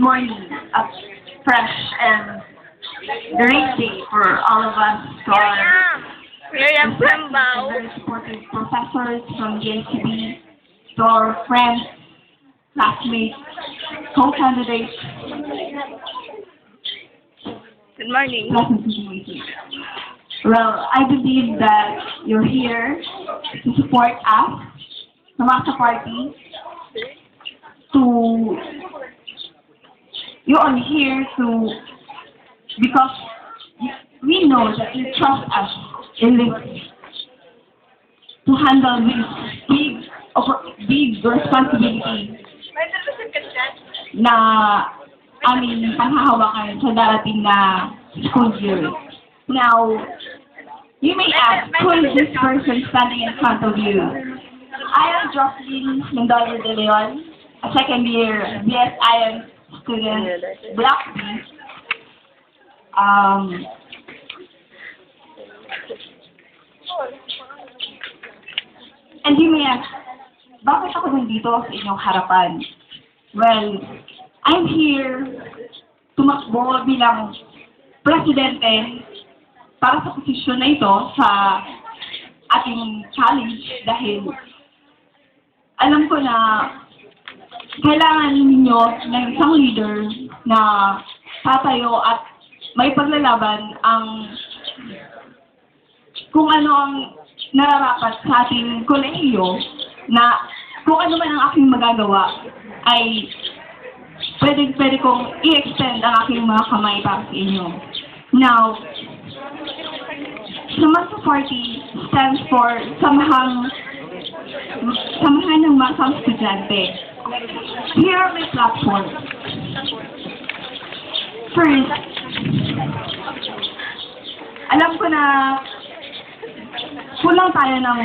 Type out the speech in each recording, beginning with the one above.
morning, a fresh and great day for all of us, to our Miriam Pembao. very supportive professors from JCB, to our friends, classmates, co-candidates, Good morning. pleasant to meet you. Well, I believe that you're here to support us, the Masa Party, you are here because we know that you trust us in this, to handle this big responsibility na aming panghahawakan sa darating na school year. Now, you may ask, who is this person standing in front of you? I am Jocelyn Mendoza de Leon, a second year BSIM student, Block B. And you may ask, bakit ako nandito sa inyong harapan? Well, I'm here tumakbo bilang presidente para sa posisyon na ito sa ating challenge dahil alam ko na kailangan ninyo ng isang leader na tatayo at may paglalaban ang kung ano ang nararapat sa ating kolehiyo na kung ano man ang aking magagawa ay pwede kong i-extend ang aking mga kamay para sa inyo. Now, Masa Party stands for Samahan ng Masang Estudyante. Here are my platform. First, alam ko na kulang tayo ng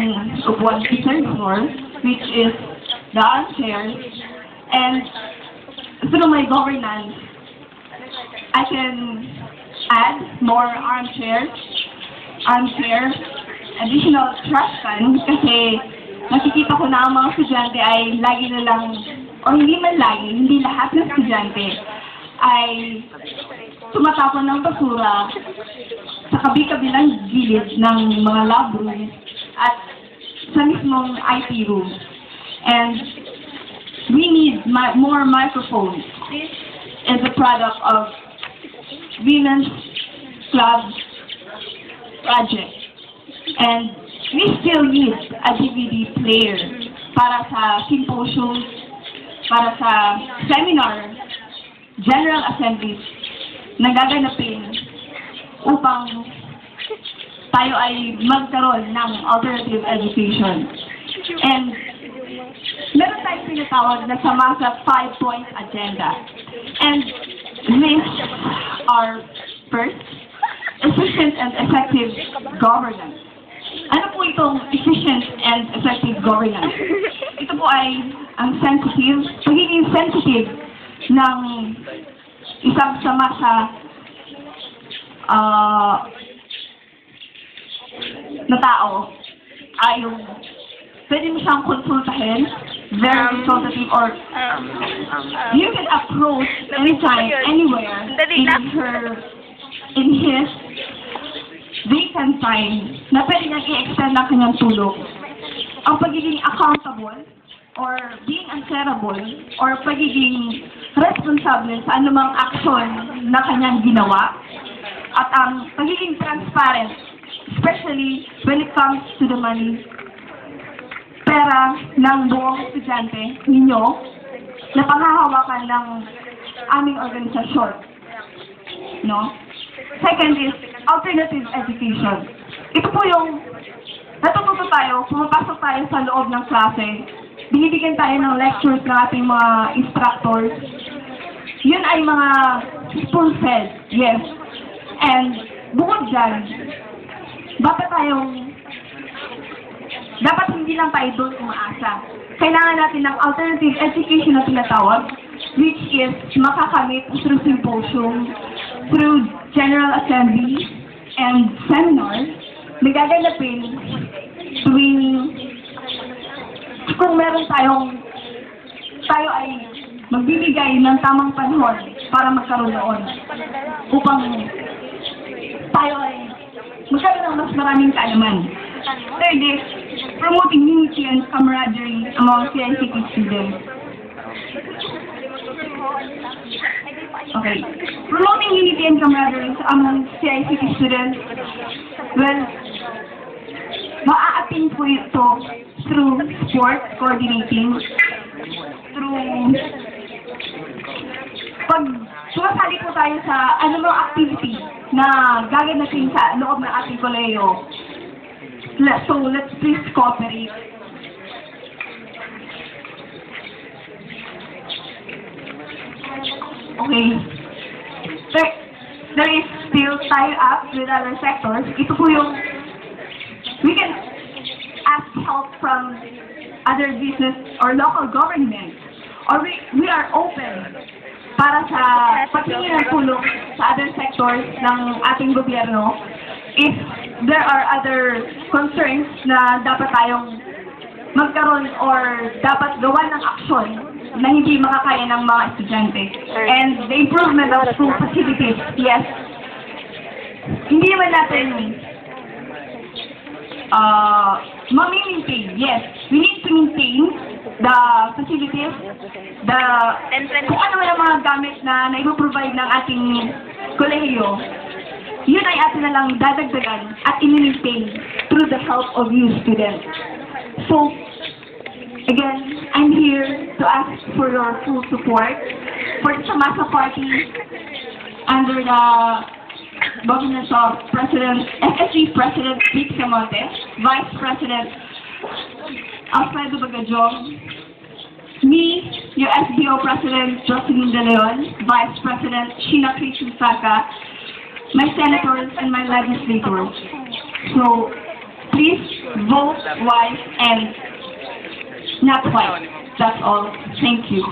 upuan sa third floor, which is the armchairs, and through my governance, I can add more armchairs, additional trash can, kasi nakikita ko na ang mga estudyante ay lagi na lang, o hindi man lagi, hindi lahat ng estudyante ay tumatapon ng basura sa kabi-kabilang gilid ng mga lab rooms at sa mismong IT room. And we need more microphones. This is a product of Women's Club project. And we still need a DVD player para sa symposiums, para sa seminar, general assemblies na gaganapin upang tayo ay magkaroon ng alternative education. And meron tayong pinatawag na sa Masa 5-point agenda. And these are first, efficient and effective governance. Ano po itong efficient and effective governance? Ito po ay ang pagiging sensitive ng isang sama sa na tao ay yung pwede mo siyang konsultahin, very consultative, or you can approach anytime, anywhere, in his vacant time na pwede niyang i-extend ang kanyang tulong. Ang pagiging accountable or being answerable or pagiging responsable sa anumang aksyon na kanyang ginawa at ang pagiging transparent, especially when it comes to the money, pera ng buong estudyante ninyo na panghahawakan ng aming organisasyon. No? Second is alternative education. Ito po yung natututo tayo, pumapasok tayo sa loob ng klase, binibigyan tayo ng lectures ng ating mga instructors. Yun ay mga spoon-fed, yes. And bukod dyan, dapat hindi lang tayo doon umaasa. Kailangan natin ng alternative education na tinatawag, which is makakamit through symposium, through general assembly, and seminars, nagaganapin tuwing kung meron tayo ay magbibigay ng tamang panahon para magkaroon noon upang tayo ay magkaroon ng mas maraming kaalaman. Third is promoting unity and camaraderie among CICT students. Okay. Promoting unity and camaraderie among CICT students, well, maa-attain po ito through sport coordinating, through pag sumasali po tayo sa anumang activity na gaganahin sa loob ng ating kolehiyo. So, let's please cooperate. Okay. There is still tie up with other sectors. Ito po yung we can ask help from other business or local government. Or we are open para sa paghingi ng tulong sa other sectors ng ating gobyerno if there are other concerns na dapat tayong magkaroon or dapat gawa ng aksyon na hindi makakaya ng mga estudyante. And the improvement of school facilities, yes. Hindi naman natin ma-maintain, yes. We need to maintain the facilities, kung ano man ang mga gamit na naipoprovide ng ating kolehiyo, yun ay atin na lang dadagdagan at i-maintain through the help of you students. So, again, I'm here to ask for your full support for the Samasa Party under the governance of FSG President Vic Samonte, Vice President Alfredo Bagajong, me, your SBO President Jocelyn De Leon, Vice President Sheena Christian Saka, my senators and my legislators. So, please vote wise and not white. That's all. Thank you.